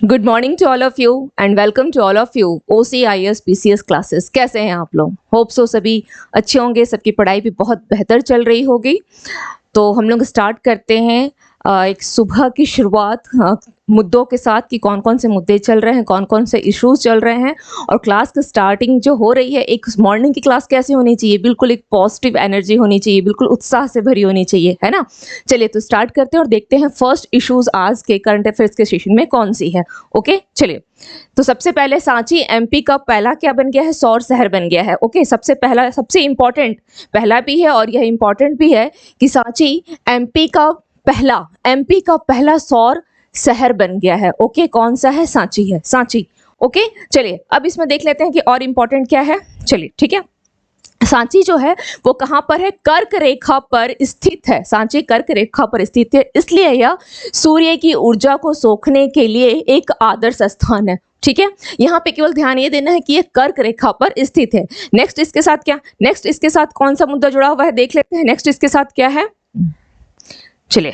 Good morning to all of you and welcome to all of you OCIS PCS classes. कैसे हैं आप लोग? Hope so सभी अच्छे होंगे, सबकी पढ़ाई भी बहुत बेहतर चल रही होगी। तो हम लोग स्टार्ट करते हैं एक सुबह की शुरुआत मुद्दों के साथ कि कौन कौन से मुद्दे चल रहे हैं, कौन कौन से इश्यूज चल रहे हैं और क्लास की स्टार्टिंग जो हो रही है, एक मॉर्निंग की क्लास कैसी होनी चाहिए, बिल्कुल एक पॉजिटिव एनर्जी होनी चाहिए, बिल्कुल उत्साह से भरी होनी चाहिए, है ना। चलिए तो स्टार्ट करते हैं और देखते हैं फर्स्ट इश्यूज आज के करंट अफेयर्स के सेशन में कौन सी है। ओके चलिए, तो सबसे पहले सांची MP का पहला क्या बन गया है? सौर शहर बन गया है। ओके, सबसे पहला, सबसे इंपॉर्टेंट पहला भी है और यह इंपॉर्टेंट भी है कि सांची MP का पहला सौर शहर बन गया है। ओके, कौन सा है? सांची है, सांची। ओके चलिए, अब इसमें देख लेते हैं कि और इंपॉर्टेंट क्या है। चलिए ठीक है, सांची जो है वो कहां पर है? कर्क रेखा पर स्थित है। सांची कर्क रेखा पर स्थित है, इसलिए यह सूर्य की ऊर्जा को सोखने के लिए एक आदर्श स्थान है। ठीक है, यहाँ पे केवल ध्यान ये देना है कि ये कर्क रेखा पर स्थित है। नेक्स्ट इसके साथ क्या? नेक्स्ट इसके साथ कौन सा मुद्दा जुड़ा हुआ है देख लेते हैं। नेक्स्ट इसके साथ क्या है? चलिए,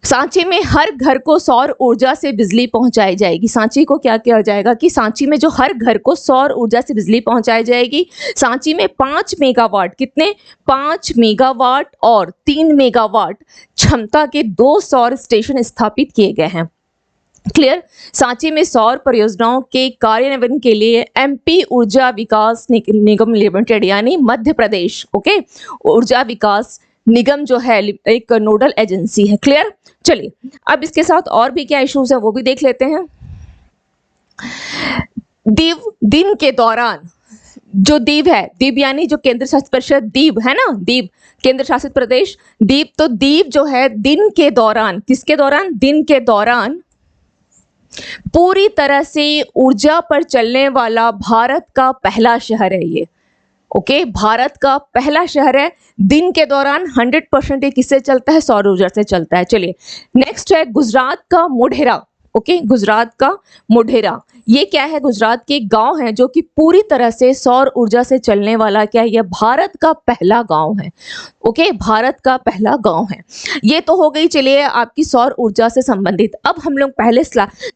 सांची में हर घर को सौर ऊर्जा से बिजली पहुंचाई जाएगी। सांची को क्या किया जाएगा कि सांची में जो हर घर को सौर ऊर्जा से बिजली पहुंचाई जाएगी। सांची में 5 मेगावाट, कितने? 5 मेगावाट और 3 मेगावाट क्षमता के 2 सौर स्टेशन स्थापित किए गए हैं। क्लियर? सांची में सौर परियोजनाओं के कार्यान्वयन के लिए MP ऊर्जा विकास निगम लिमिटेड यानी मध्य प्रदेश, ओके, ऊर्जा विकास निगम जो है एक नोडल एजेंसी है। क्लियर? चलिए, अब इसके साथ और भी क्या इश्यूज है वो भी देख लेते हैं। दीव, दिन के दौरान जो दीव है, दीव यानी जो केंद्र शासित प्रदेश दीव है ना, दीव केंद्र शासित प्रदेश दीव, तो दीव जो है दिन के दौरान, किसके दौरान? दिन के दौरान पूरी तरह से ऊर्जा पर चलने वाला भारत का पहला शहर है ये। ओके, भारत का पहला शहर है। दिन के दौरान 100% ये किससे चलता है? सौर ऊर्जा से चलता है। चलिए, नेक्स्ट है गुजरात का मोढेरा। ओके, गुजरात का मोढेरा, ये क्या है? गुजरात के गांव है जो कि पूरी तरह से सौर ऊर्जा से चलने वाला क्या है? यह भारत का पहला गांव है। ओके, भारत का पहला गांव है। ये तो हो गई चलिए आपकी सौर ऊर्जा से संबंधित। अब हम लोग पहले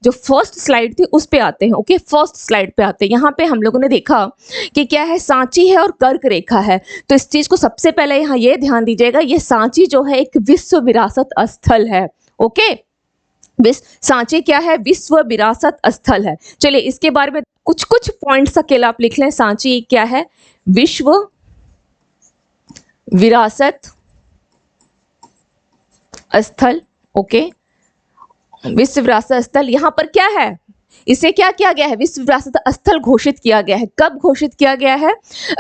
जो फर्स्ट स्लाइड थी उस पे आते हैं। ओके, फर्स्ट स्लाइड पे आते हैं। यहाँ पे हम लोगों ने देखा कि क्या है? सांची है और कर्क रेखा है। तो इस चीज को सबसे पहले यहाँ ये ध्यान दीजिएगा, ये सांची जो है एक विश्व विरासत स्थल है। ओके, सांची क्या है? विश्व विरासत स्थल है। चलिए, इसके बारे में कुछ कुछ पॉइंट्स अकेला आप लिख लें। सांची क्या है? विश्व विरासत स्थल। ओके, विश्व विरासत स्थल, यहां पर क्या है? इसे क्या किया गया है? विश्व विरासत स्थल घोषित किया गया है। कब घोषित किया गया है?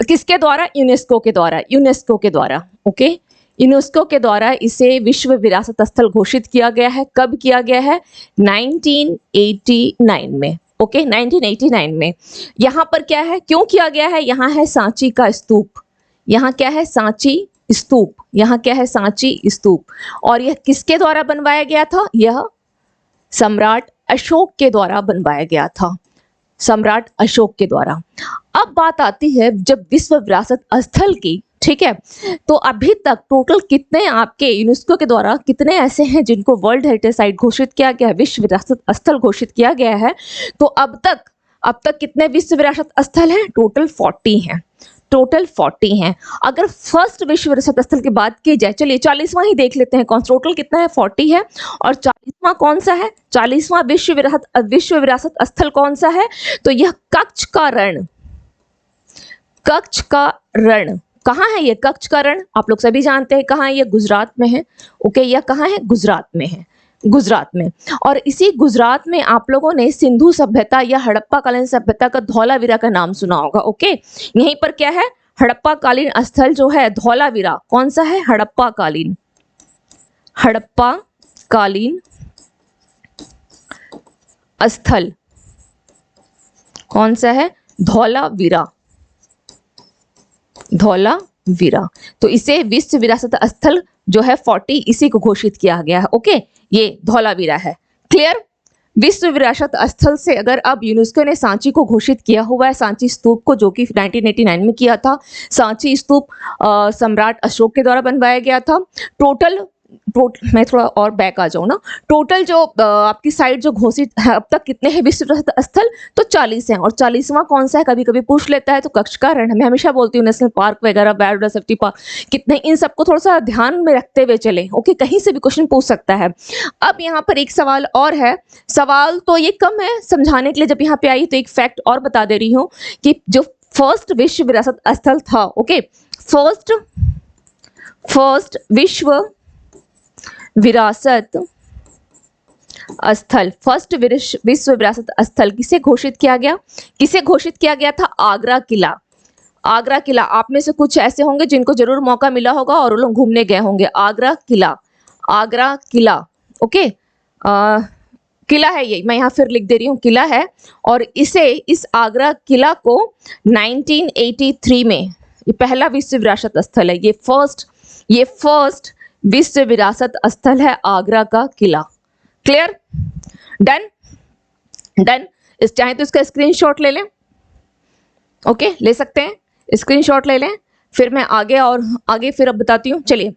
किसके द्वारा? यूनेस्को के द्वारा, यूनेस्को के द्वारा। ओके, यूनेस्को के द्वारा इसे विश्व विरासत स्थल घोषित किया गया है। कब किया गया है? 1989 में। ओके, 1989 में। यहाँ पर क्या है? क्यों किया गया है? यहाँ है सांची का स्तूप। यहाँ क्या है? सांची स्तूप। यहाँ क्या है? सांची स्तूप। और यह किसके द्वारा बनवाया गया था? यह सम्राट अशोक के द्वारा बनवाया गया था, सम्राट अशोक के द्वारा। अब बात आती है जब विश्व विरासत स्थल की, ठीक है, तो अभी तक टोटल कितने आपके यूनेस्को के द्वारा कितने ऐसे हैं जिनको वर्ल्ड हेरिटेज साइट घोषित किया गया है, विश्व विरासत स्थल घोषित किया गया है? तो अब तक कितने विश्व विरासत स्थल हैं? टोटल 40 हैं। टोटल 40 हैं। अगर फर्स्ट विश्व विरासत स्थल की बात की जाए, चलिए 40वां ही देख लेते हैं। कौन टोटल कितना है? 40 है। और 40वां कौन सा है? 40वां विश्व विरासत स्थल कौन सा है? तो यह कच्छ का रण। कच्छ का रण कहाँ है? ये कच्छ का रण आप लोग सभी जानते हैं कहाँ है? ये गुजरात में है। ओके, यह कहाँ है? गुजरात में है, गुजरात में। और इसी गुजरात में आप लोगों ने सिंधु सभ्यता या हड़प्पा कालीन सभ्यता का धौलावीरा का नाम सुना होगा। ओके, यहीं पर क्या है? हड़प्पा कालीन स्थल जो है धौलावीरा, कौन सा है? हड़प्पा कालीन, हड़प्पा कालीन स्थल कौन सा है? धौलावीरा, धौलावीरा। तो इसे विश्व विरासत स्थल जो है 40 इसी को घोषित किया गया है। ओके, ये धौलावीरा है। क्लियर? विश्व विरासत स्थल से अगर अब यूनेस्को ने सांची को घोषित किया हुआ है, सांची स्तूप को, जो कि 1989 में किया था। सांची स्तूप सम्राट अशोक के द्वारा बनवाया गया था। टोटल मैं थोड़ा और बैक आ जाऊँ ना, टोटल जो आपकी साइड जो घोषित है अब तक कितने हैं विश्व प्रसिद्ध स्थल, तो 40 हैं। और 40वां कौन सा है कभी कभी पूछ लेता है, तो कच्छ का रण। मैं हमेशा बोलती हूँ नेशनल पार्क वगैरह, बायोडायवर्सिटी पार्क कितने, इन सबको थोड़ा सा ध्यान में रखते हुए चले। ओके, कहीं से भी क्वेश्चन पूछ सकता है। अब यहाँ पर एक सवाल और है, सवाल तो ये कम है समझाने के लिए, जब यहाँ पे आई तो एक फैक्ट और बता दे रही हूँ कि जो फर्स्ट विश्व विरासत स्थल था, ओके, फर्स्ट विश्व विरासत स्थल, फर्स्ट विश्व विरासत स्थल किसे घोषित किया गया? किसे घोषित किया गया था? आगरा किला। आगरा किला, आप में से कुछ ऐसे होंगे जिनको जरूर मौका मिला होगा और वो लोग घूमने गए होंगे। आगरा किला, आगरा किला, ओके, किला है ये, मैं यहाँ फिर लिख दे रही हूँ, किला है। और इस आगरा किला को 1983 में, ये पहला विश्व विरासत स्थल है, ये फर्स्ट विश्व विरासत स्थल है आगरा का किला। क्लियर? डन? डन? इस चाहे तो इसका स्क्रीनशॉट ले लें, ओके, ले सकते हैं, स्क्रीनशॉट ले लें। फिर मैं आगे फिर अब बताती हूँ। चलिए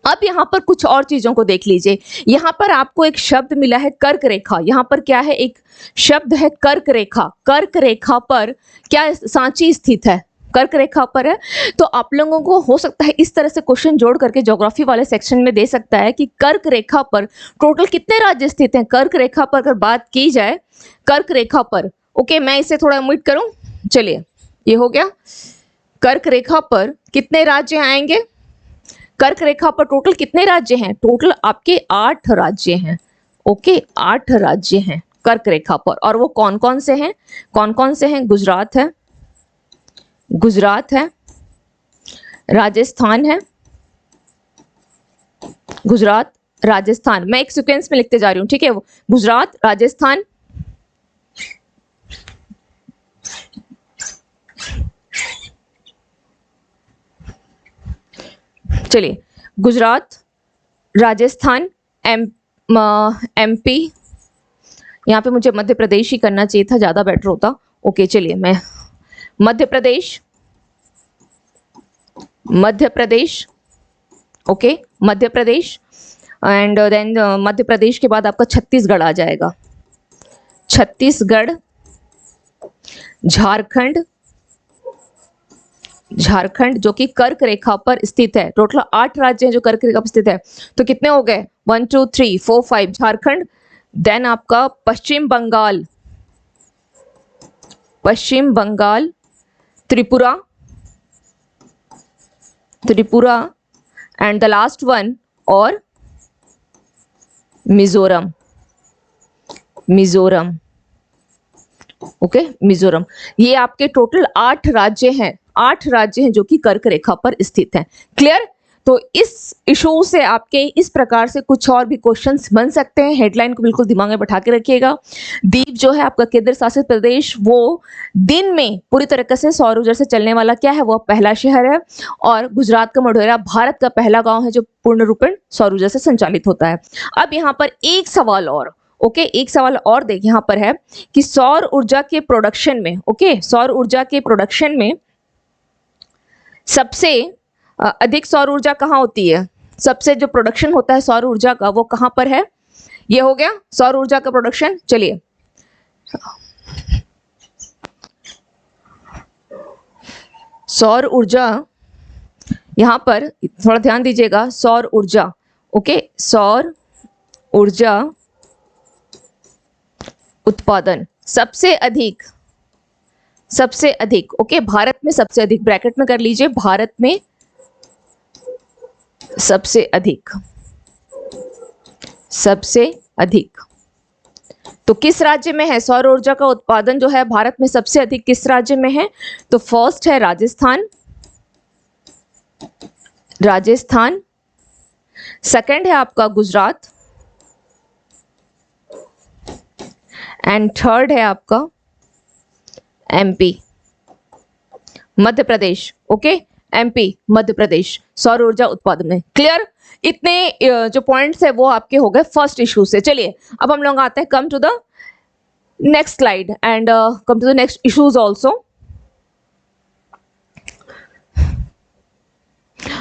अब यहाँ पर कुछ और चीजों को देख लीजिए। यहाँ पर आपको एक शब्द मिला है कर्क रेखा। यहाँ पर क्या है? एक शब्द है कर्क रेखा। कर्क रेखा पर क्या सांची स्थित है? कर्क रेखा पर है। तो आप लोगों को हो सकता है इस तरह से क्वेश्चन जोड़ करके ज्योग्राफी वाले सेक्शन में दे सकता है कि कर्क रेखा पर टोटल कितने राज्य स्थित हैं। कर्क रेखा पर अगर बात की जाए, कर्क रेखा पर, ओके, मैं इसे थोड़ा म्यूट करूं। चलिए, ये हो गया। कर्क रेखा पर कितने राज्य आएंगे? कर्क रेखा पर टोटल कितने राज्य हैं? टोटल आपके 8 राज्य हैं। ओके, 8 राज्य हैं कर्क रेखा पर। और वो कौन कौन से हैं? कौन कौन से हैं? गुजरात है, राजस्थान है, गुजरात, राजस्थान। मैं एक सीक्वेंस में लिखते जा रही हूं, ठीक है? गुजरात, राजस्थान, चलिए, गुजरात, राजस्थान, एमपी, यहाँ पे मुझे मध्य प्रदेश ही करना चाहिए था, ज्यादा बेटर होता। ओके, चलिए, मैं Madhya Pradesh, okay, Madhya Pradesh, and then Madhya Pradesh के बाद आपका छत्तीसगढ़ आ जाएगा। छत्तीसगढ़, झारखंड जो कि कर्क रेखा पर स्थित है। टोटल 8 राज्य हैं जो कर्क रेखा पर स्थित है। तो कितने हो गए? 1 2 3 4 5 झारखंड। देन आपका Paschim Bengal, Tripura, and the last one और मिजोरम। ओके, मिजोरम। ये आपके टोटल 8 राज्य हैं। 8 राज्य हैं जो कि कर्क रेखा पर स्थित हैं। क्लियर? तो इस इशू से आपके इस प्रकार से कुछ और भी क्वेश्चंस बन सकते हैं। हेडलाइन को बिल्कुल दिमाग में बैठा के रखिएगा। दीव जो है आपका केंद्र शासित प्रदेश, वो दिन में पूरी तरीके से सौर ऊर्जा से चलने वाला क्या है? वो पहला शहर है। और गुजरात का मोढेरा भारत का पहला गांव है जो पूर्ण रूपेण सौर ऊर्जा से संचालित होता है। अब यहाँ पर एक सवाल और, ओके, एक सवाल और देख, यहाँ पर है कि सौर ऊर्जा के प्रोडक्शन में, ओके, सौर ऊर्जा के प्रोडक्शन में सबसे अधिक सौर ऊर्जा कहाँ होती है? सबसे जो प्रोडक्शन होता है सौर ऊर्जा का वो कहाँ पर है? ये हो गया सौर ऊर्जा का प्रोडक्शन। चलिए, सौर ऊर्जा, यहां पर थोड़ा ध्यान दीजिएगा। सौर ऊर्जा, ओके, सौर ऊर्जा उत्पादन सबसे अधिक, ओके, भारत में सबसे अधिक, ब्रैकेट में कर लीजिए, भारत में सबसे अधिक। तो किस राज्य में है सौर ऊर्जा का उत्पादन जो है भारत में सबसे अधिक? किस राज्य में है? तो फर्स्ट है राजस्थान, सेकंड है आपका गुजरात, एंड थर्ड है आपका एमपी, मध्य प्रदेश। ओके, एमपी, मध्य प्रदेश सौर ऊर्जा उत्पादन में। क्लियर? इतने जो पॉइंट्स है वो आपके हो गए फर्स्ट इशू से। चलिए अब हम लोग आते हैं come to the next slide and come to the next issues also.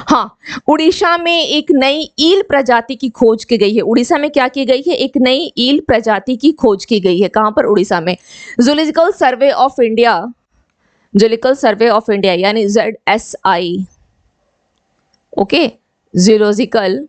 हाँ, उड़ीसा में एक नई ईल प्रजाति की खोज की गई है। उड़ीसा में क्या की गई है? एक नई ईल प्रजाति की खोज की गई है। कहाँ पर? उड़ीसा में। Zoological survey of India, zoological survey of India यानी ZSI, okay, zoological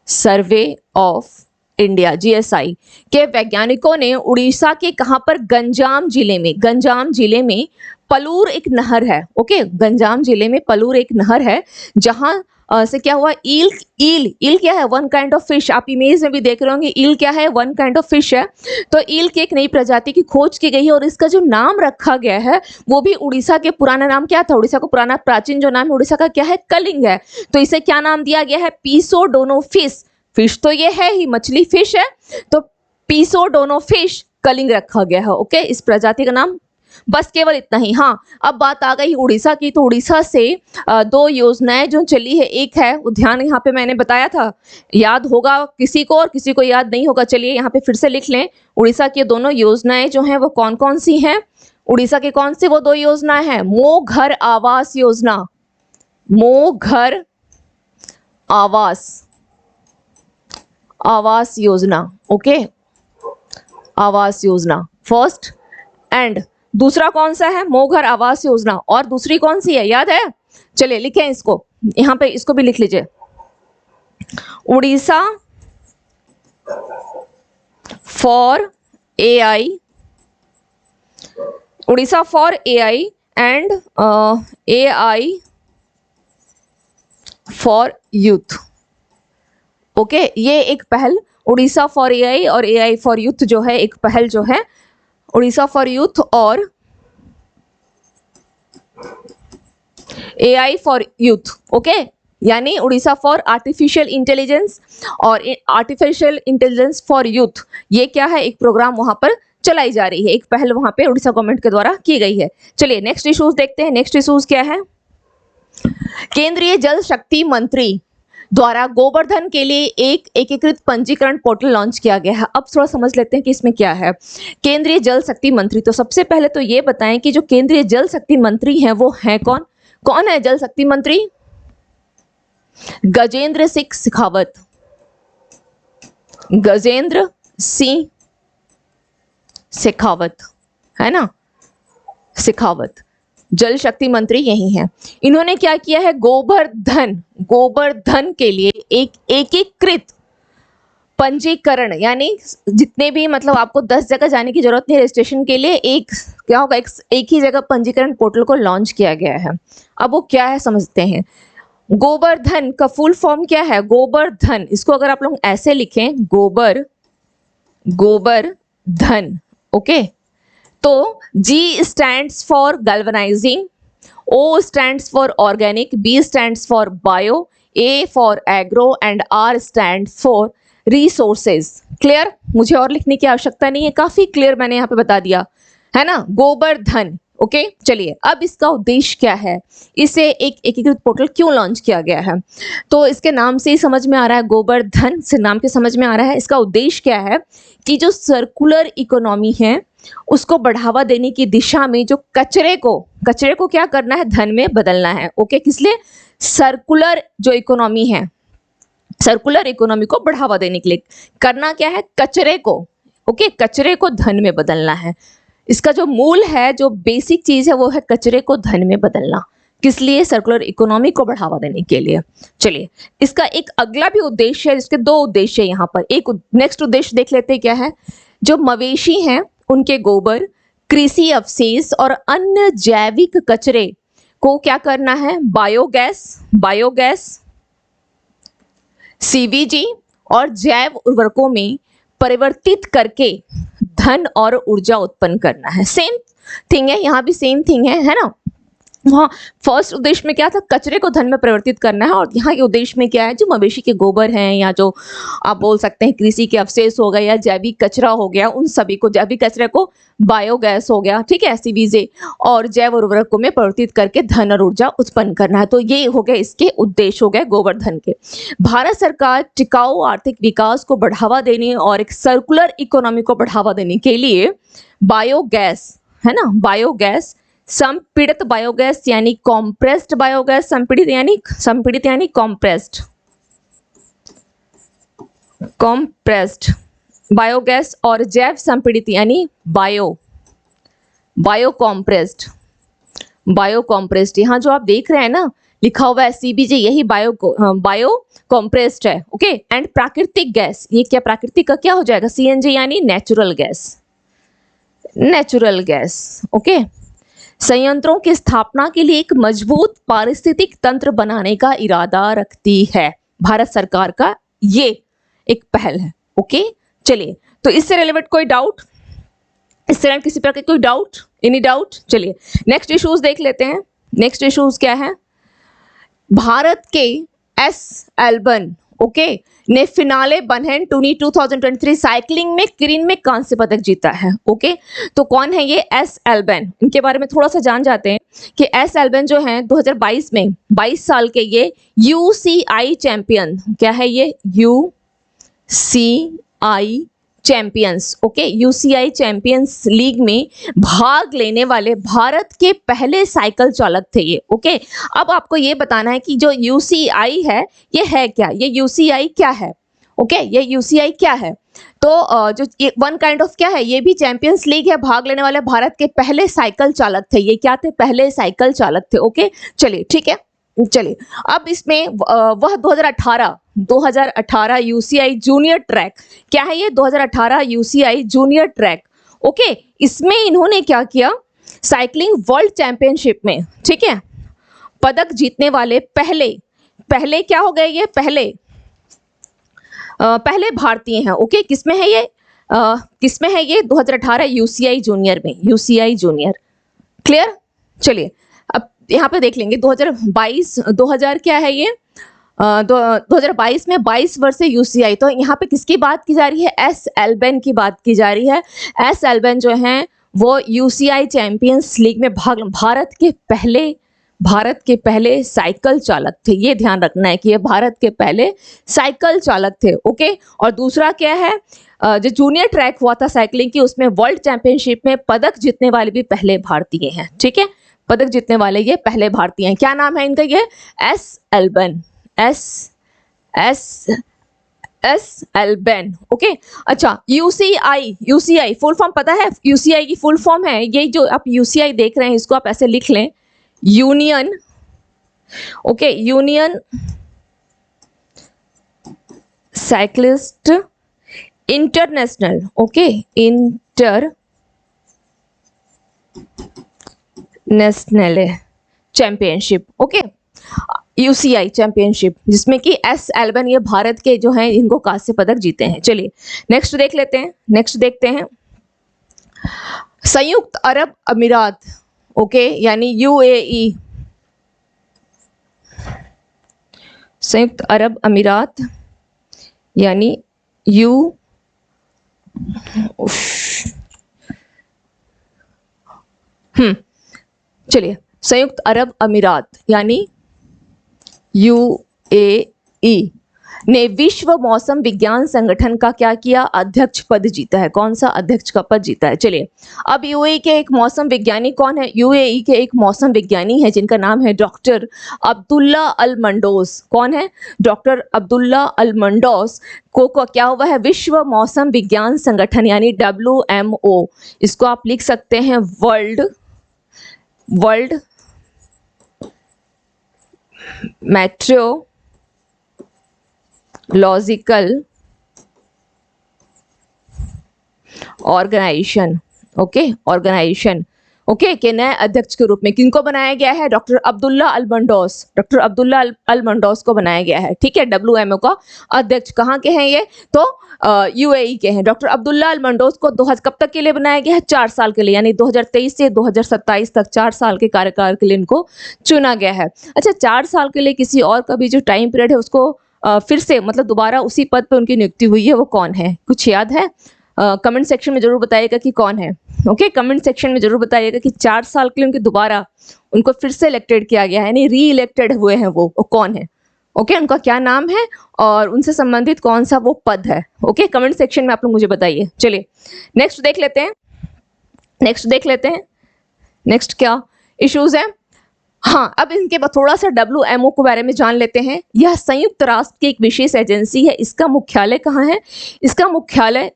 survey of India GSI के वैज्ञानिकों ने उड़ीसा के कहां पर? गंजाम जिले में, गंजाम जिले में पलूर एक नहर है, ओके, गंजाम जिले में पलूर एक नहर है, जहां से क्या हुआ? ईल, ईल, ईल क्या है? One kind of fish. आप इमेज में भी देख रहे होंगे, ईल क्या है? वन काइंड ऑफ फिश है। तो ईल की एक नई प्रजाति की खोज की गई है और इसका जो नाम रखा गया है वो भी उड़ीसा के पुराना नाम क्या था? उड़ीसा को पुराना प्राचीन जो नाम है उड़ीसा का क्या है? कलिंग है। तो इसे क्या नाम दिया गया है? पीसोडोनो फिश। फिश तो ये है ही, मछली फिश है, तो पीसोडोनो फिश कलिंग रखा गया है, ओके, इस प्रजाति का नाम। बस केवल इतना ही। हाँ, अब बात आ गई उड़ीसा की, तो उड़ीसा से दो योजनाएं जो चली है, एक है उद्यान, यहाँ पे मैंने बताया था, याद होगा किसी को और किसी को याद नहीं होगा, चलिए यहाँ पे फिर से लिख लें। उड़ीसा की दोनों योजनाएं जो हैं वो कौन कौन सी हैं? उड़ीसा के कौन सी वो दो योजनाएं हैं? मो घर आवास योजना, मो घर आवास, Awas Yojana, okay, Awas Yojana first, and दूसरा कौन सा है? मो घर आवास योजना। और दूसरी कौन सी है, याद है? चलिए लिखें इसको, यहां पे इसको भी लिख लीजिए। Orissa for AI, Orissa for AI and AI for youth, okay, ये एक पहल उड़ीसा फॉर AI और AI फॉर यूथ जो है, एक पहल जो है उड़ीसा फॉर यूथ और AI फॉर यूथ, ओके, यानी उड़ीसा फॉर आर्टिफिशियल इंटेलिजेंस और आर्टिफिशियल इंटेलिजेंस फॉर यूथ, ये क्या है? एक प्रोग्राम वहां पर चलाई जा रही है, एक पहल वहां पे उड़ीसा गवर्नमेंट के द्वारा की गई है। चलिए नेक्स्ट इश्यूज देखते हैं। नेक्स्ट इश्यूज क्या है? केंद्रीय जल शक्ति मंत्री द्वारा गोवर्धन के लिए एक एकीकृत पंजीकरण पोर्टल लॉन्च किया गया है। अब थोड़ा समझ लेते हैं कि इसमें क्या है। केंद्रीय जल शक्ति मंत्री, तो सबसे पहले तो ये बताएं कि जो केंद्रीय जल शक्ति मंत्री हैं वो हैं कौन? कौन है जल शक्ति मंत्री? गजेंद्र सिंह शेखावत, गजेंद्र सिंह शेखावत, है ना, शेखावत जल शक्ति मंत्री यही हैं। इन्होंने क्या किया है? गोवर्धन, गोवर्धन के लिए एक एकीकृत पंजीकरण, यानी जितने भी मतलब आपको 10 जगह जाने की जरूरत नहीं रजिस्ट्रेशन के लिए, एक क्या होगा? एक ही जगह पंजीकरण पोर्टल को लॉन्च किया गया है। अब वो क्या है समझते हैं। गोवर्धन का फुल फॉर्म क्या है? गोवर्धन, इसको अगर आप लोग ऐसे लिखें, गोवर्धन, ओके, तो G stands for galvanizing, O stands for organic, B stands for bio, A for agro and R stands for resources। Clear? मुझे और लिखने की आवश्यकता नहीं है, काफी क्लियर मैंने यहाँ पे बता दिया है ना। गोवर्धन, ओके। चलिए अब इसका उद्देश्य क्या है, इसे एक एकीकृत पोर्टल क्यों लॉन्च किया गया है, तो इसके नाम से ही समझ में आ रहा है, गोवर्धन से नाम के समझ में आ रहा है। इसका उद्देश्य क्या है कि जो सर्कुलर इकोनॉमी है उसको बढ़ावा देने की दिशा में जो कचरे को क्या करना है, धन में बदलना है। ओके, किस लिए? सर्कुलर जो इकोनॉमी है, सर्कुलर इकोनॉमी को बढ़ावा देने के लिए करना क्या है, कचरे को, ओके, कचरे को धन में बदलना है। इसका जो मूल है, जो बेसिक चीज है वो है कचरे को धन में बदलना। किस लिए? सर्कुलर इकोनॉमी को बढ़ावा देने के लिए। चलिए इसका एक अगला भी उद्देश्य है, इसके दो उद्देश्य है यहाँ पर। एक नेक्स्ट उद्देश्य देख लेते हैं क्या है। जो मवेशी हैं उनके गोबर, कृषि अवशेष और अन्य जैविक कचरे को क्या करना है, बायोगैस, CBG और जैव उर्वरकों में परिवर्तित करके धन और ऊर्जा उत्पन्न करना है। सेम थिंग है, यहाँ भी सेम थिंग है ना। वहाँ फर्स्ट उद्देश्य में क्या था, कचरे को धन में परिवर्तित करना है, और यहाँ के उद्देश्य में क्या है, जो मवेशी के गोबर हैं या जो आप बोल सकते हैं कृषि के अवशेष हो गए या जैविक कचरा हो गया, उन सभी को, जैविक कचरे को बायोगैस हो गया, ठीक है, CBG और जैव उर्वरकों में परिवर्तित करके धन और ऊर्जा उत्पन्न करना है। तो ये हो गए इसके उद्देश्य हो गए गोवर्धन के। भारत सरकार टिकाऊ आर्थिक विकास को बढ़ावा देने और एक सर्कुलर इकोनॉमी को बढ़ावा देने के लिए बायोगैस, है ना, बायोगैस, संपीड़ित बायोगैस यानी कॉम्प्रेस्ड बायोगैस, संपीड़ित यानी कॉम्प्रेस्ड बायोगैस, और जैव संपीड़ित यानी बायो कॉम्प्रेस्ड। यहाँ जो आप देख रहे हैं ना लिखा हुआ है CBG, यही बायो कॉम्प्रेस्ड है। ओके, एंड प्राकृतिक गैस, ये क्या प्राकृतिक का क्या हो जाएगा, CNG यानी नेचुरल गैस। ओके, संयंत्रों की स्थापना के लिए एक मजबूत पारिस्थितिक तंत्र बनाने का इरादा रखती है भारत सरकार का, ये एक पहल है। ओके, चलिए, तो इससे रिलेवेंट कोई डाउट, इससे रिलेवेंट किसी प्रकार कोई डाउट, एनी डाउट? चलिए नेक्स्ट इश्यूज देख लेते हैं। नेक्स्ट इश्यूज क्या है, भारत के एस एल्बन ने फिनाले बन्हेन टूनी 2023 साइकिलिंग में क्रीन में कांस्य पदक जीता है। ओके, तो कौन है ये एस एल्बन, इनके बारे में थोड़ा सा जान जाते हैं कि एस एल्बन जो है 2022 में 22 साल के ये UCI चैंपियन, क्या है ये UCI champions, okay, UCI champions league में भाग लेने वाले भारत के पहले साइकिल चालक थे ये। ओके, अब आपको ये बताना है कि जो UCI है ये है क्या, ये UCI क्या है? ओके, ये UCI क्या है? तो जो वन काइंड ऑफ क्या है, ये भी चैंपियंस लीग है, भाग लेने वाले भारत के पहले साइकिल चालक थे ये। क्या थे? पहले साइकिल चालक थे। ओके, चलिए ठीक है, चलिए अब इसमें वह 2018 UCI जूनियर ट्रैक, क्या है ये 2018 UCI जूनियर ट्रैक। ओके, इसमें इन्होंने क्या किया, साइकिलिंग वर्ल्ड चैंपियनशिप में, ठीक है, पदक जीतने वाले पहले क्या हो गए ये, पहले भारतीय हैं। ओके, किसमें है ये, 2018 UCI जूनियर में, UCI जूनियर। क्लियर? चलिए अब यहाँ पे देख लेंगे 2022 क्या है ये, 2022 में 22 वर्ष से UCI, तो यहाँ पे किसकी बात की जा रही है, एस एल्बन की बात की जा रही है। एस एल्बन जो हैं वो UCI चैंपियंस लीग में भाग, भारत के पहले साइकिल चालक थे, ये ध्यान रखना है कि ये भारत के पहले साइकिल चालक थे। ओके, और दूसरा क्या है, जो जूनियर ट्रैक हुआ था साइकिलिंग की, उसमें वर्ल्ड चैंपियनशिप में पदक जीतने वाले भी पहले भारतीय हैं। ठीक है, पदक जीतने वाले ये पहले भारतीय हैं। क्या नाम है इनका, ये S eleven, S eleven. Okay, अच्छा, UCI फुल फॉर्म पता है, UCI की फुल फॉर्म है, ये जो आप UCI देख रहे हैं इसको आप ऐसे लिख लें, union, okay, union cyclist international, okay, international championship. Okay, UCI championship, जिसमें कि एस एल्बन ये भारत के जो हैं इनको कांस्य पदक जीते हैं। चलिए नेक्स्ट देख लेते हैं, नेक्स्ट देखते हैं, संयुक्त अरब अमीरात, ओके, यानी UAE, संयुक्त अरब अमीरात यानी चलिए, संयुक्त अरब अमीरात यानी UAE ने विश्व मौसम विज्ञान संगठन का क्या किया, अध्यक्ष पद जीता है। कौन सा अध्यक्ष का पद जीता है? चलिए, अब UAE के एक मौसम विज्ञानी कौन है, UAE के एक मौसम विज्ञानी है जिनका नाम है डॉक्टर अब्दुल्ला अल मंडोस। कौन है? डॉक्टर अब्दुल्ला अल मंडोस को क्या हुआ है, विश्व मौसम विज्ञान संगठन यानी WMO, इसको आप लिख सकते हैं वर्ल्ड मेट्रोलॉजिकल ऑर्गेनाइजेशन, ऑर्गेनाइजेशन के नए अध्यक्ष के रूप में किनको बनाया गया है, डॉक्टर अब्दुल्ला अल मंडोस, डॉक्टर अब्दुल्ला अल मंडोस को बनाया गया है। ठीक है, WMO का अध्यक्ष कहाँ के हैं ये, तो UAE के हैं। डॉक्टर अब्दुल्ला अल मंडोस को कब तक के लिए बनाया गया है, 4 साल के लिए, यानी 2023 से 2027 तक 4 साल के कार्यकाल के लिए इनको चुना गया है। अच्छा, 4 साल के लिए किसी और का भी जो टाइम पीरियड है उसको फिर से मतलब दोबारा उसी पद पर उनकी नियुक्ति हुई है, वो कौन है, कुछ याद है? कमेंट सेक्शन में जरूर बताइएगा कि कौन है। ओके, कमेंट सेक्शन में जरूर बताइएगा कि 4 साल के लिए उनके दोबारा उनको फिर से इलेक्टेड किया गया है, यानी री इलेक्टेड हुए हैं वो कौन है। ओके, उनका क्या नाम है और उनसे संबंधित कौन सा वो पद है। ओके, कमेंट सेक्शन में आप लोग मुझे बताइए। चलिए नेक्स्ट देख लेते हैं, नेक्स्ट क्या, इश्यूज हैं। हाँ, अब इनके बाद थोड़ा सा WMO के बारे में जान लेते हैं। यह संयुक्त राष्ट्र की एक विशेष एजेंसी है। इसका मुख्यालय कहाँ है? इसका मुख्यालय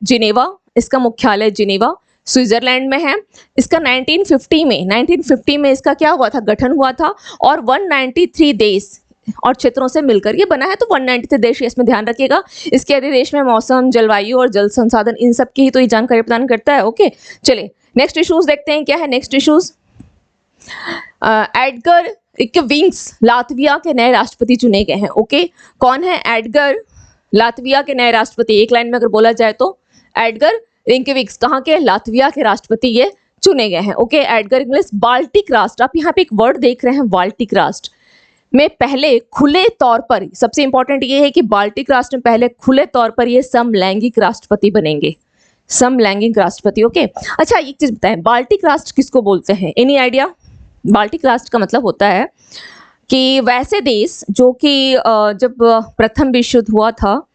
जिनेवा स्विट्जरलैंड में है। इसका 1950 में इसका क्या हुआ था? गठन हुआ था और 193 देश और क्षेत्रों से मिलकर ये बना है। तो 193 देश, इसमें ध्यान रखिएगा। इसके अधिदेश में मौसम, जलवायु और जल संसाधन, इन सब की ही तो ये जानकारी प्रदान करता है। ओके, चलिए नेक्स्ट इश्यूज देखते हैं क्या है नेक्स्ट इश्यूज। एडगर रिंकविक्स लातविया के नए राष्ट्रपति चुने गए हैं। ओके, कौन है एडगर? लातविया के नए राष्ट्रपति। एक लाइन में अगर बोला जाए तो एडगर रिंकविक्स कहाँ के? लातविया के राष्ट्रपति ये चुने गए हैं। Okay, Edgar English. बाल्टिक राष्ट्र, आप यहाँ पे एक वर्ड देख रहे हैं बाल्टिक राष्ट्र में पहले खुले तौर पर, सबसे इंपॉर्टेंट ये है कि बाल्टिक राष्ट्र में पहले खुले तौर पर ये समलैंगिक राष्ट्रपति बनेंगे, समलैंगिक राष्ट्रपति। ओके, अच्छा एक चीज बताएं, बाल्टिक राष्ट्र किसको बोलते हैं? Any idea? बाल्टिक राष्ट्र का मतलब होता है कि वैसे देश जो कि जब प्रथम विश्व युद्ध हुआ था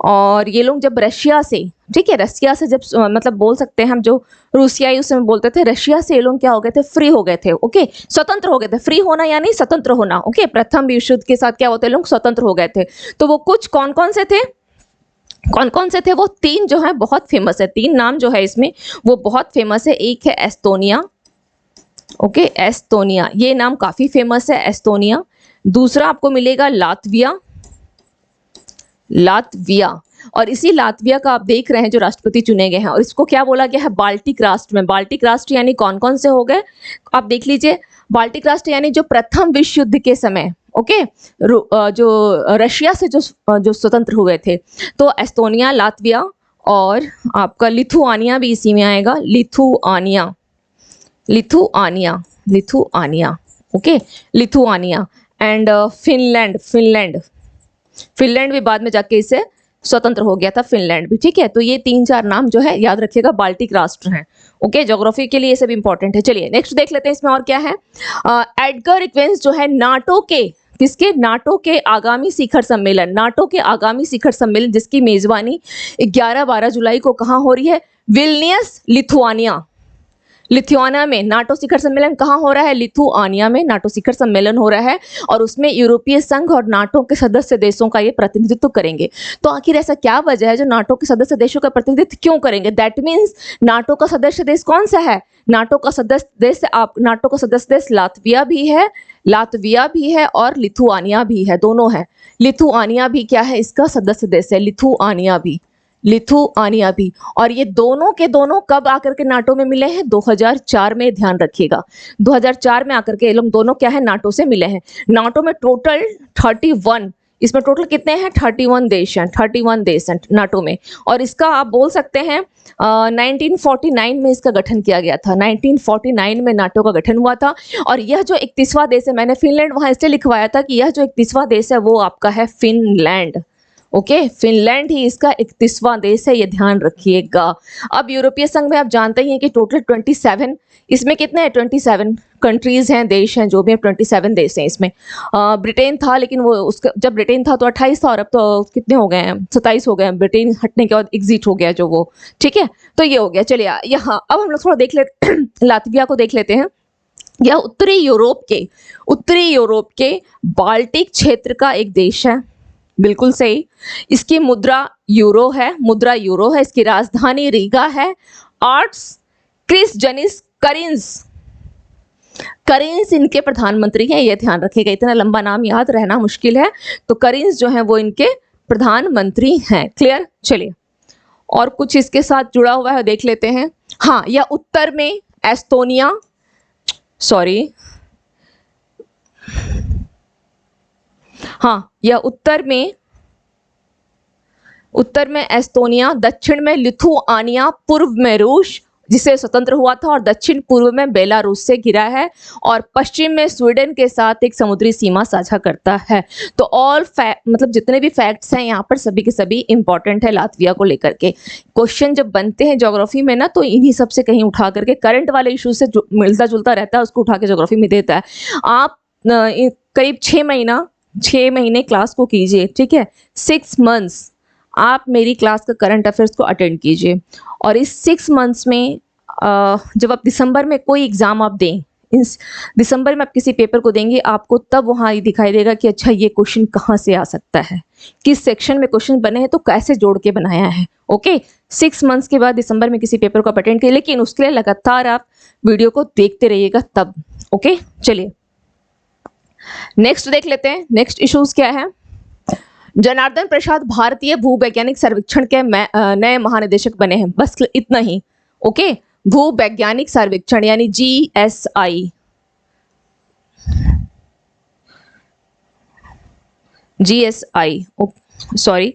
और ये लोग जब रशिया से, ठीक है, रशिया से जब मतलब बोल सकते हैं हम, जो रूसियाई उस समय बोलते थे, रशिया से ये लोग क्या हो गए थे? फ्री हो गए थे। ओके, स्वतंत्र हो गए थे। फ्री होना यानी स्वतंत्र होना। ओके, प्रथम विश्व युद्ध के साथ क्या होते, लोग स्वतंत्र हो गए थे। तो वो कुछ कौन कौन से थे? वो 3 जो है बहुत फेमस है। 3 नाम जो है इसमें वो बहुत फेमस है। एक है एस्टोनिया। ओके, एस्टोनिया, ये नाम काफी फेमस है, एस्टोनिया। दूसरा आपको मिलेगा लातविया, और इसी लातविया का आप देख रहे हैं जो राष्ट्रपति चुने गए हैं, और इसको क्या बोला गया है? बाल्टिक राष्ट्र में। बाल्टिक राष्ट्र यानी कौन कौन से हो गए आप देख लीजिए। बाल्टिक राष्ट्र यानी जो प्रथम विश्व युद्ध के समय, ओके, जो रशिया से जो स्वतंत्र हुए थे, तो एस्टोनिया, लातविया और आपका लिथुआनिया भी इसी में आएगा। Lithuania. Okay, Lithuania and Finland भी बाद में जाके इससे स्वतंत्र हो गया था, फिनलैंड भी। ठीक है, तो ये 3-4 नाम जो है याद रखिएगा, बाल्टिक राष्ट्र हैं। ओके, ज्योग्राफी के लिए ये सब इंपॉर्टेंट है। चलिए नेक्स्ट देख लेते हैं इसमें और क्या है। एडगर रिक्वेंस जो है नाटो के आगामी शिखर सम्मेलन, जिसकी मेजबानी 11-12 जुलाई को कहाँ हो रही है? विल्नियस, लिथुआनिया में। नाटो शिखर सम्मेलन कहाँ हो रहा है? लिथुआनिया में नाटो शिखर सम्मेलन हो रहा है, और उसमें यूरोपीय संघ और नाटो के सदस्य देशों का ये प्रतिनिधित्व करेंगे। तो आखिर ऐसा क्या वजह है जो नाटो के सदस्य देशों का प्रतिनिधित्व क्यों करेंगे? दैट मीन्स नाटो का सदस्य देश कौन सा है? नाटो का सदस्य देश लातविया भी है और लिथुआनिया भी है, दोनों है। लिथुआनिया भी क्या है? इसका सदस्य देश है, लिथुआनिया भी। और ये दोनों के दोनों कब आकर के नाटो में मिले हैं? 2004 में, ध्यान रखिएगा। 2004 में आकर के ये लोग दोनों क्या है? नाटो से मिले हैं। नाटो में टोटल 31, इसमें टोटल कितने हैं? 31 देश हैं नाटो में। और इसका आप बोल सकते हैं 1949 में इसका गठन किया गया था। 1949 में नाटो का गठन हुआ था। और यह जो 31वां देश है, मैंने फिनलैंड वहां इसलिए लिखवाया था कि यह जो 31वां देश है वो आपका है फिनलैंड। ओके, फिनलैंड ही इसका 31वां देश है, ये ध्यान रखिएगा। अब यूरोपीय संघ में आप जानते ही हैं कि टोटल 27, इसमें कितने हैं? 27 कंट्रीज हैं, देश हैं, जो भी हैं 27 देश हैं इसमें। ब्रिटेन था, लेकिन वो उसका जब ब्रिटेन था तो 28 था, और अब तो कितने हो गए हैं? 27 हो गए हैं। ब्रिटेन हटने के बाद एग्जिट हो गया जो वो, ठीक है, तो ये हो गया। चलिए यहाँ अब हम लोग थोड़ा देख लेते लातविया को देख लेते हैं। यह उत्तरी यूरोप के बाल्टिक क्षेत्र का एक देश है, बिल्कुल सही। इसकी मुद्रा यूरो है, इसकी राजधानी रीगा है। आर्ट्स क्रिस जनिस करिंस इनके प्रधानमंत्री हैं, ये ध्यान रखिएगा, इतना लंबा नाम याद रहना मुश्किल है। तो करिंस जो है वो इनके प्रधानमंत्री हैं। क्लियर? चलिए और कुछ इसके साथ जुड़ा हुआ है देख लेते हैं। हाँ, यह उत्तर में एस्टोनिया, यह उत्तर में एस्टोनिया, दक्षिण में लिथुआनिया, पूर्व में रूस जिसे स्वतंत्र हुआ था, और दक्षिण पूर्व में बेलारूस से घिरा है, और पश्चिम में स्वीडन के साथ एक समुद्री सीमा साझा करता है। तो मतलब जितने भी फैक्ट्स हैं यहाँ पर सभी के सभी इंपॉर्टेंट है लातविया को लेकर के। क्वेश्चन जब बनते हैं ज्योग्राफी में ना, तो इन्हीं सबसे कहीं उठा करके, करंट वाले इशू से मिलता जुलता रहता है, उसको उठा के ज्योग्राफी में देता है। आप करीब 6 महीने क्लास को कीजिए, ठीक है, 6 मंथ्स आप मेरी क्लास का करंट अफेयर्स को अटेंड कीजिए। और इस 6 मंथ्स में जब आप दिसंबर में कोई एग्ज़ाम आप दें, दिसंबर में आप किसी पेपर को देंगे, आपको तब वहाँ ये दिखाई देगा कि अच्छा ये क्वेश्चन कहाँ से आ सकता है, किस सेक्शन में क्वेश्चन बने हैं, तो कैसे जोड़ के बनाया है। ओके, 6 मंथ्स के बाद दिसंबर में किसी पेपर को आप अटेंड करिए, लेकिन उसके लिए लगातार आप वीडियो को देखते रहिएगा तब। ओके, चलिए नेक्स्ट देख लेते हैं। नेक्स्ट इश्यूज क्या है। जनार्दन प्रसाद भारतीय भूवैज्ञानिक सर्वेक्षण के नए महानिदेशक बने हैं, बस इतना ही। ओके, भूवैज्ञानिक सर्वेक्षण यानी GSI, sorry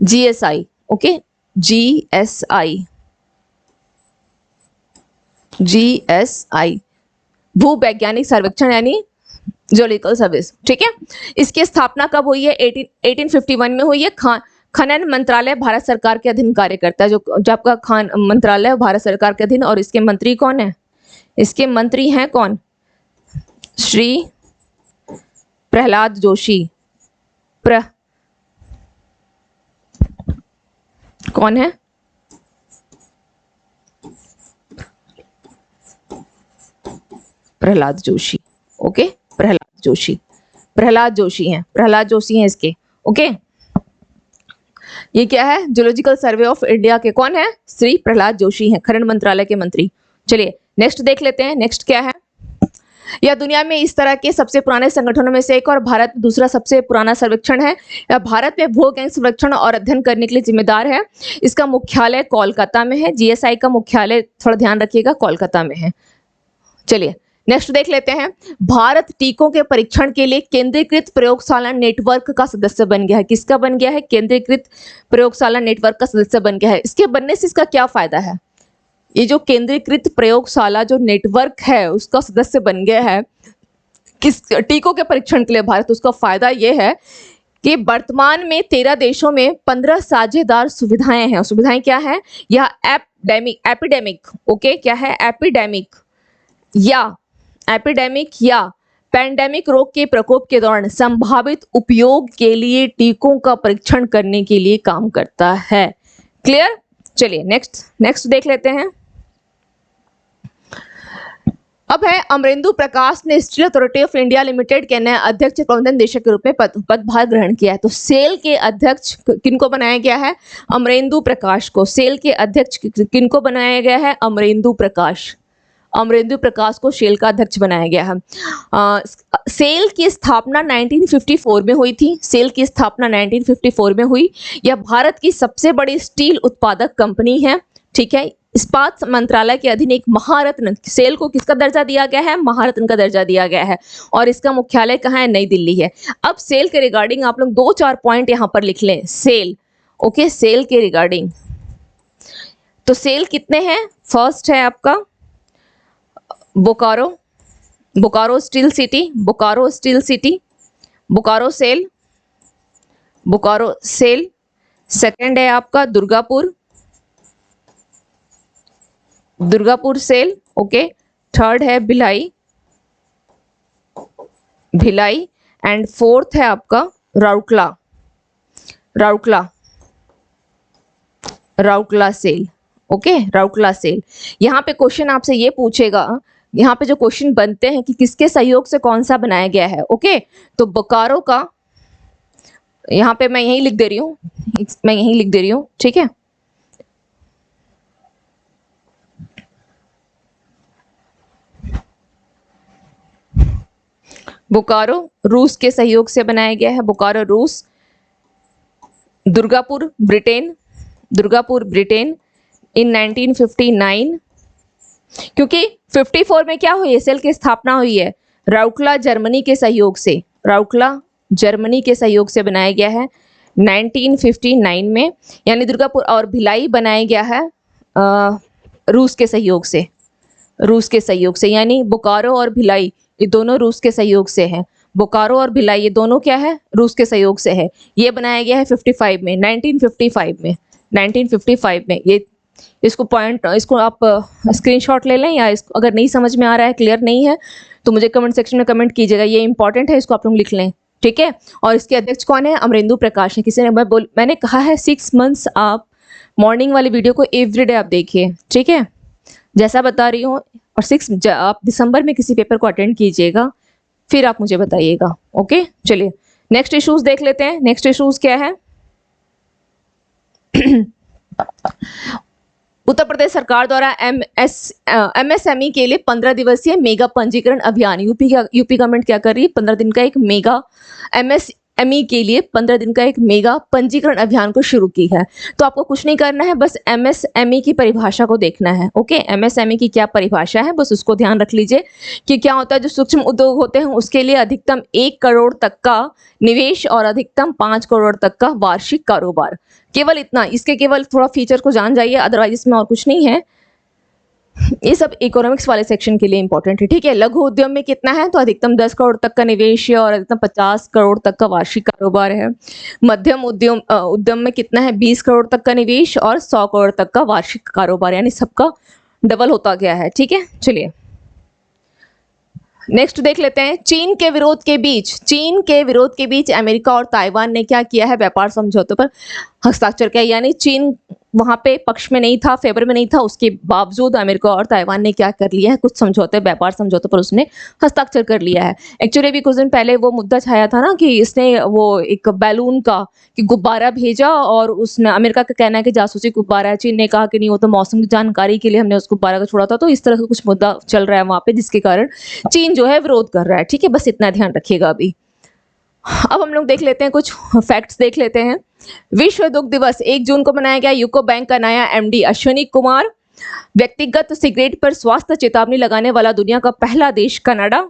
GSI, okay, GSI भूवैज्ञानिक सर्वेक्षण यानी जियोलॉजिकल सर्विस। ठीक है, इसकी स्थापना कब हुई है? 1851 में हुई है। खनन मंत्रालय भारत सरकार के अधीन कार्य करता है। जो आपका खान मंत्रालय भारत सरकार के अधीन, और इसके मंत्री कौन है? इसके मंत्री हैं कौन? श्री प्रहलाद जोशी। कौन है? प्रहलाद जोशी। ओके, प्रहलाद जोशी हैं इसके। ओके, ये क्या है? जियोलॉजिकल सर्वे ऑफ इंडिया के कौन है? श्री प्रहलाद जोशी हैं, खनन मंत्रालय के मंत्री। चलिए नेक्स्ट देख लेते हैं। नेक्स्ट क्या है? यह दुनिया में इस तरह के सबसे पुराने संगठनों में से एक और भारत में दूसरा सबसे पुराना सर्वेक्षण है। यह भारत में भूवैज्ञानिक सर्वेक्षण और अध्ययन करने के लिए जिम्मेदार है। इसका मुख्यालय कोलकाता में है। GSI का मुख्यालय, थोड़ा ध्यान रखिएगा, कोलकाता में है। चलिए नेक्स्ट देख लेते हैं। भारत टीकों के परीक्षण के लिए केंद्रीकृत प्रयोगशाला नेटवर्क का सदस्य बन गया है। किसका बन गया है? केंद्रीकृत प्रयोगशाला नेटवर्क का सदस्य बन गया है। इसके बनने से इसका क्या फायदा है? ये जो केंद्रीकृत प्रयोगशाला जो नेटवर्क है उसका सदस्य बन गया है किस टीकों के परीक्षण के लिए भारत, उसका फायदा ये है कि वर्तमान में 13 देशों में 15 साझेदार सुविधाएं हैं। सुविधाएं क्या है? यह एपिडेमिक, ओके, क्या है? एपिडेमिक या पैंडेमिक रोग के प्रकोप के दौरान संभावित उपयोग के लिए टीकों का परीक्षण करने के लिए काम करता है। क्लियर? चलिए नेक्स्ट देख लेते हैं। अब है अमरेंदु प्रकाश ने steel Authority of India limited के नए अध्यक्ष प्रबंधन निदेशक के रूप में पदभार ग्रहण किया है। तो सेल के अध्यक्ष किनको बनाया गया है? अमरेंदु प्रकाश को। सेल के अध्यक्ष किनको बनाया गया है? अमरेंदु प्रकाश को सेल का अध्यक्ष बनाया गया है। सेल की स्थापना 1954 में हुई थी। सेल की स्थापना 1954 में हुई। यह भारत की सबसे बड़ी स्टील उत्पादक कंपनी है। ठीक है, इस्पात मंत्रालय के अधीन एक महारत्न, सेल को किसका दर्जा दिया गया है? महारत्न का दर्जा दिया गया है। और इसका मुख्यालय कहाँ है? नई दिल्ली है। अब सेल के रिगार्डिंग आप लोग 2-4 पॉइंट यहां पर लिख लें। सेल, ओके, सेल के रिगार्डिंग। तो सेल कितने हैं? फर्स्ट है आपका Bokaro steel city, Bokaro SAIL. Second है आपका दुर्गापुर सेल, ओके। थर्ड है भिलाई एंड फोर्थ है आपका Rourkela SAIL, okay, Rourkela SAIL. यहाँ पे क्वेश्चन आपसे ये पूछेगा, यहाँ पे जो क्वेश्चन बनते हैं कि किसके सहयोग से कौन सा बनाया गया है, ओके। तो बोकारो का यहाँ पे मैं यही लिख दे रही हूँ, ठीक है। बोकारो रूस के सहयोग से बनाया गया है, बोकारो रूस। दुर्गापुर ब्रिटेन इन 1959, क्योंकि 54 में क्या हुई है? सेल की स्थापना हुई है। राउरकेला जर्मनी के सहयोग से बनाया गया है 1959 में, यानी दुर्गापुर। और भिलाई बनाया गया है रूस के सहयोग से, यानी बोकारो और भिलाई ये दोनों रूस के सहयोग से हैं। बोकारो और भिलाई ये दोनों क्या है? रूस के सहयोग से है। ये बनाया गया है 1955 में। ये इसको आप स्क्रीनशॉट ले लें, या इसको अगर नहीं समझ में आ रहा है, क्लियर नहीं है, तो मुझे कमेंट सेक्शन में कमेंट कीजिएगा। ये इंपॉर्टेंट है, इसको आप लोग लिख लें, ठीक है। और इसके अध्यक्ष कौन है? अमरेंदु प्रकाश है। किसी ने मैंने कहा है 6 मंथ्स आप मॉर्निंग वाली वीडियो को एवरीडे आप देखिए, ठीक है। जैसा बता रही हूँ, और 6 आप दिसंबर में किसी पेपर को अटेंड कीजिएगा, फिर आप मुझे बताइएगा। ओके, चलिए नेक्स्ट इश्यूज देख लेते हैं। नेक्स्ट इश्यूज क्या है? उत्तर प्रदेश सरकार द्वारा एमएसएमई के लिए 15 दिवसीय मेगा पंजीकरण अभियान, यूपी गवर्नमेंट क्या कर रही है, 15 दिन का एक मेगा एमएसएमई के लिए 15 दिन का एक मेगा पंजीकरण अभियान को शुरू की है। तो आपको कुछ नहीं करना है, बस एमएसएमई की परिभाषा को देखना है। ओके, एमएसएमई की क्या परिभाषा है, बस उसको ध्यान रख लीजिए कि क्या होता है। जो सूक्ष्म उद्योग होते हैं उसके लिए अधिकतम 1 करोड़ तक का निवेश और अधिकतम 5 करोड़ तक का वार्षिक कारोबार, केवल इतना। इसके केवल थोड़ा फीचर को जान जाइए, अदरवाइज इसमें और कुछ नहीं है। ये सब इकोनॉमिक्स वाले सेक्शन के लिए इंपॉर्टेंट है। ठीक है, लघु उद्यम में कितना है, तो अधिकतम 10 करोड़ तक का निवेश है और अधिकतम 50 करोड़ तक का वार्षिक कारोबार है। मध्यम उद्यम में कितना है, 20 करोड़ तक का निवेश और 100 करोड़ तक का वार्षिक कारोबार, यानी सबका डबल होता गया है। ठीक है, चलिए नेक्स्ट देख लेते हैं। चीन के विरोध के बीच अमेरिका और ताइवान ने क्या किया है, व्यापार समझौते पर हस्ताक्षर किया। यानी चीन वहां पे पक्ष में नहीं था, फेवर में नहीं था, उसके बावजूद अमेरिका और ताइवान ने क्या कर लिया है, कुछ समझौते, व्यापार समझौते पर उसने हस्ताक्षर कर लिया है। एक्चुअली अभी कुछ दिन पहले वो मुद्दा छाया था ना कि इसने वो एक बैलून का कि गुब्बारा भेजा और उसने, अमेरिका का कहना है कि जासूसी गुब्बारा है, चीन ने कहा कि नहीं वो तो मौसम की जानकारी के लिए हमने उस गुब्बारा को छोड़ा था। तो इस तरह का कुछ मुद्दा चल रहा है वहां पे, जिसके कारण चीन जो है विरोध कर रहा है। ठीक है, बस इतना ध्यान रखिएगा। अभी अब हम लोग देख लेते हैं, कुछ फैक्ट्स देख लेते हैं। विश्व दुग्ध दिवस 1 जून को मनाया गया। यूको बैंक का नया एमडी अश्विनी कुमार। व्यक्तिगत सिगरेट पर स्वास्थ्य चेतावनी लगाने वाला दुनिया का पहला देश कनाडा।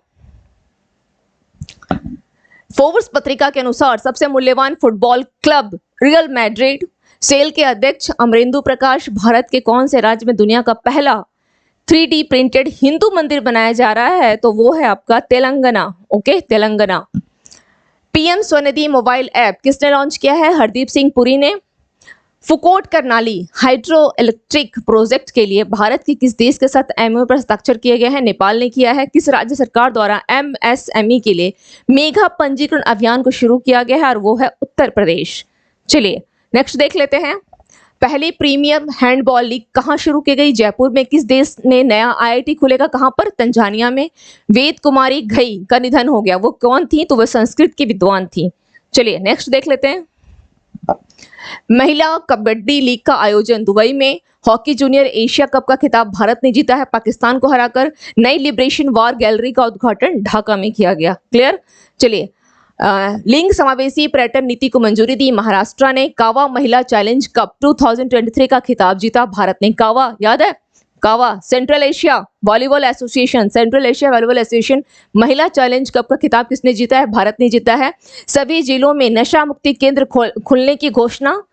फोर्ब्स पत्रिका के अनुसार सबसे मूल्यवान football club Real Madrid. SAIL के अध्यक्ष अमरेंदु प्रकाश। भारत के कौन से राज्य में दुनिया का पहला 3D प्रिंटेड हिंदू मंदिर बनाया जा रहा है, तो वो है आपका Telangana. Okay, Telangana. PM Svanidhi mobile app किसने लॉन्च किया है, हरदीप सिंह पुरी ने। Phukot Karnali hydro electric project के लिए भारत के किस देश के साथ एमओयू पर हस्ताक्षर किए गए हैं, नेपाल ने किया है। किस राज्य सरकार द्वारा एमएसएमई के लिए मेगा पंजीकरण अभियान को शुरू किया गया है, और वो है उत्तर प्रदेश। चलिए नेक्स्ट देख लेते हैं। पहली प्रीमियम हैंडबॉल लीग कहाँ शुरू की गई, जयपुर में। किस देश ने नया आईआईटी खुलेगा, कहाँ पर, तंजानिया में। वेद कुमारी घई का निधन हो गया, वो कौन थी, तो वह संस्कृत की विद्वान थी। चलिए नेक्स्ट देख लेते हैं। महिला कबड्डी लीग का आयोजन दुबई में। हॉकी जूनियर एशिया कप का खिताब भारत ने जीता है पाकिस्तान को हराकर। नई लिबरेशन वॉर गैलरी का उद्घाटन ढाका में किया गया। क्लियर। चलिए लिंग समावेशी पर्यटन नीति को मंजूरी दी महाराष्ट्र ने। कावा महिला चैलेंज कप 2023 का खिताब जीता भारत ने। कावा याद है, कावा सेंट्रल एशिया वॉलीबॉल एसोसिएशन महिला चैलेंज कप का खिताब किसने जीता है, भारत ने जीता है। सभी जिलों में नशा मुक्ति केंद्र खुलने की घोषणा,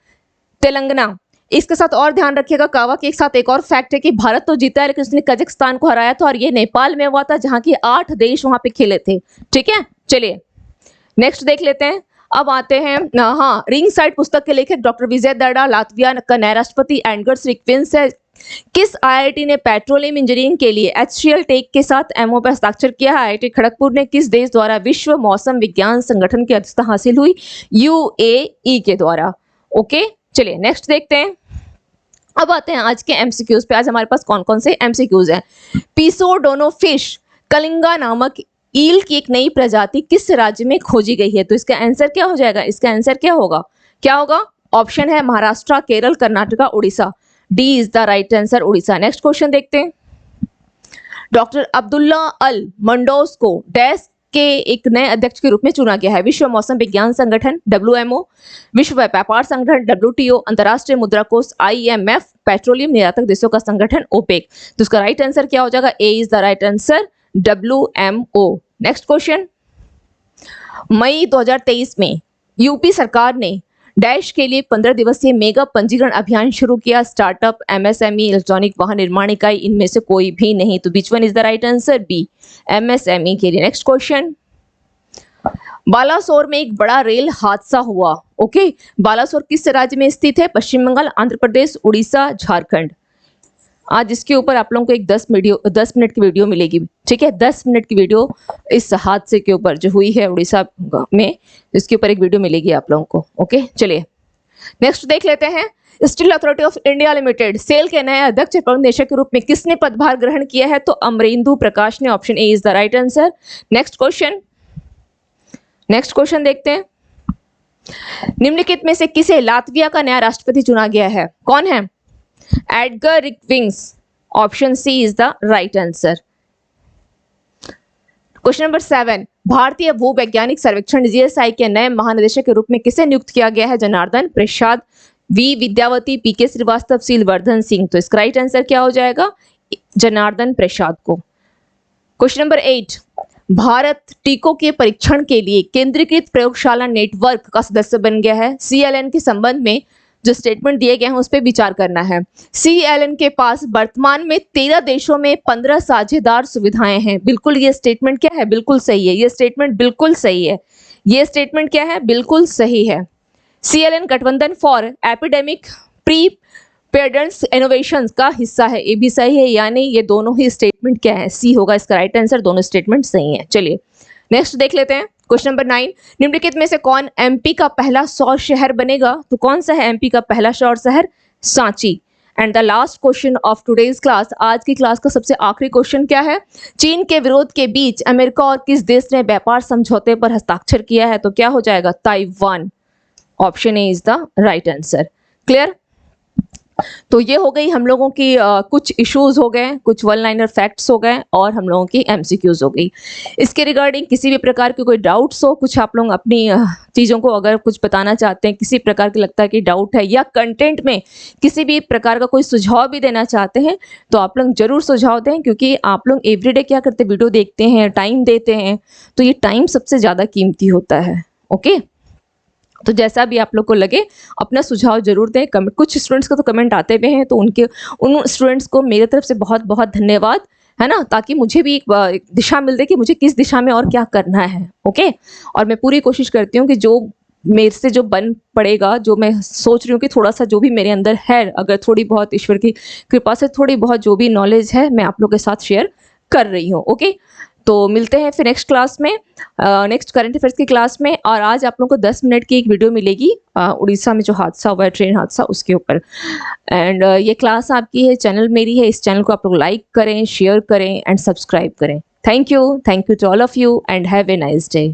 तेलंगाना। इसके साथ और ध्यान रखिएगा, कावा के साथ एक और फैक्ट है कि भारत तो जीता है लेकिन उसने कजाकिस्तान को हराया था, और ये नेपाल में हुआ था जहां की 8 देश वहां पे खेले थे। ठीक है, चलिए नेक्स्ट देख लेते हैं। अब आते हैं, हाँ, रिंग साइड पुस्तक के लेखक डॉक्टर विजय दर्डा लातविया का नया राष्ट्रपति एंगर्स रिक्विंस है। किस आईआईटी ने पेट्रोलियम इंजीनियरिंग के लिए HCL टेक के साथ एमओ पर हस्ताक्षर किया है। आईआईटी खड़गपुर ने। किस देश द्वारा विश्व मौसम विज्ञान संगठन की अध्यक्षता हासिल हुई, UAE के द्वारा। ओके, चलिए नेक्स्ट देखते हैं। अब आते हैं आज के एमसीक्यूज पे। आज हमारे पास कौन कौन से एमसीक्यूज हैं। पीसोडोनो फिश कलिंगा नामक ईल की एक नई प्रजाति किस राज्य में खोजी गई है, तो इसका आंसर क्या हो जाएगा, इसका आंसर क्या होगा, ऑप्शन है Maharashtra, Kerala, Karnataka, Orissa. D is the right answer, Orissa. Next question देखते हैं। डॉक्टर अब्दुल्ला अल मंडोस को डैश के एक नए अध्यक्ष के रूप में चुना गया है। विश्व मौसम विज्ञान संगठन WMO, विश्व व्यापार संगठन WTO, अंतर्राष्ट्रीय मुद्रा कोष IMF, पेट्रोलियम निर्यातक देशों का संगठन OPEC। तो इसका राइट आंसर क्या हो जाएगा, A is the right answer, WMO। Next question. मई 2023 में यूपी सरकार ने डैश के लिए 15 दिवसीय मेगा पंजीकरण अभियान शुरू किया। स्टार्टअप, MSME, इलेक्ट्रॉनिक वाहन निर्माण इकाई, इनमें से कोई भी नहीं। तो which one is the right answer, B, MSME के लिए। Next question. बालासोर में एक बड़ा रेल हादसा हुआ। ओके, बालासोर किस राज्य में स्थित है, पश्चिम बंगाल, आंध्र प्रदेश, उड़ीसा, झारखंड। आज इसके ऊपर आप लोगों को एक 10 मिनट की वीडियो मिलेगी। ठीक है, 10 मिनट की वीडियो इस हादसे के ऊपर जो हुई है उड़ीसा में, इसके ऊपर एक वीडियो मिलेगी आप लोगों को। ओके, चलिए नेक्स्ट देख लेते हैं। Steel Authority of India Limited SAIL के नए अध्यक्ष एवं निदेशक के रूप में किसने पदभार ग्रहण किया है? तो अमरेंदु प्रकाश ने। Option A is the right answer. Next question देखते हैं। निम्नलिखित में से किसे लातविया का नया राष्ट्रपति चुना गया है? कौन है? एडगर रिक्विंग्स। Option C is the right answer. Question number 7, भारतीय भूवैज्ञानिक सर्वेक्षण जीएसआई के नए महानिदेशक के रूप में किसे नियुक्त किया गया है? जनार्दन प्रसाद, वी विद्यावती, पीके श्रीवास्तव, सीलवर्धन सिंह। तो इसका राइट आंसर क्या हो जाएगा? जनार्दन प्रसाद को। क्वेश्चन नंबर 8, भारत टीकों के परीक्षण के लिए केंद्रीकृत प्रयोगशाला नेटवर्क का सदस्य बन गया है। सीएलएन के संबंध में जो स्टेटमेंट दिए गए हैं उस पर विचार करना है। सीएलएन के पास वर्तमान में 13 देशों में 15 साझेदार सुविधाएं हैं। बिल्कुल ये स्टेटमेंट क्या है? बिल्कुल सही है। ये स्टेटमेंट बिल्कुल सही है। ये स्टेटमेंट क्या है? बिल्कुल सही है। सीएलएन गठबंधन फॉर एपिडेमिक प्रीपेयर्डनेस इनोवेशंस का हिस्सा है। ये भी सही है, यानी ये दोनों ही स्टेटमेंट क्या है? सी होगा इसका राइट आंसर। दोनों स्टेटमेंट सही है। चलिए नेक्स्ट देख लेते हैं। क्वेश्चन नंबर 9, निम्नलिखित में से कौन एमपी का पहला सौर शहर बनेगा? तो कौन सा है एमपी का पहला सौर शहर? Sanchi. And the last question of today's class, आज की क्लास का सबसे आखिरी क्वेश्चन क्या है? चीन के विरोध के बीच अमेरिका और किस देश ने व्यापार समझौते पर हस्ताक्षर किया है? तो क्या हो जाएगा? Taiwan. Option A is the right answer. Clear? तो ये हो गई हम लोगों की कुछ इश्यूज हो गए, कुछ वन लाइनर फैक्ट्स हो गए और हम लोगों की एमसीक्यूज हो गई। इसके रिगार्डिंग किसी भी प्रकार के कोई डाउट्स हो, कुछ आप लोग अपनी चीज़ों को अगर कुछ बताना चाहते हैं, किसी प्रकार की लगता है कि डाउट है या कंटेंट में किसी भी प्रकार का कोई सुझाव भी देना चाहते हैं तो आप लोग जरूर सुझाव दें, क्योंकि आप लोग एवरीडे क्या करते हैं? वीडियो देखते हैं, टाइम देते हैं, तो ये टाइम सबसे ज़्यादा कीमती होता है। ओके, तो जैसा भी आप लोग को लगे अपना सुझाव जरूर दें। कमेंट, कुछ स्टूडेंट्स का तो कमेंट आते हुए हैं, तो उन स्टूडेंट्स को मेरे तरफ से बहुत बहुत धन्यवाद, है ना, ताकि मुझे भी एक दिशा मिल जाए कि मुझे किस दिशा में और क्या करना है। ओके, और मैं पूरी कोशिश करती हूँ कि जो मेरे से जो बन पड़ेगा, जो मैं सोच रही हूँ कि थोड़ा सा जो भी मेरे अंदर है, अगर थोड़ी बहुत ईश्वर की कृपा से थोड़ी बहुत जो भी नॉलेज है मैं आप लोग के साथ शेयर कर रही हूँ। ओके, तो मिलते हैं फिर नेक्स्ट क्लास में, नेक्स्ट करंट अफेयर्स की क्लास में। और आज आप लोगों को 10 मिनट की एक वीडियो मिलेगी उड़ीसा में जो हादसा हुआ है, ट्रेन हादसा, उसके ऊपर। एंड ये क्लास आपकी है, चैनल मेरी है। इस चैनल को आप लोग लाइक करें, शेयर करें एंड सब्सक्राइब करें। Thank you to all of you and have a nice day.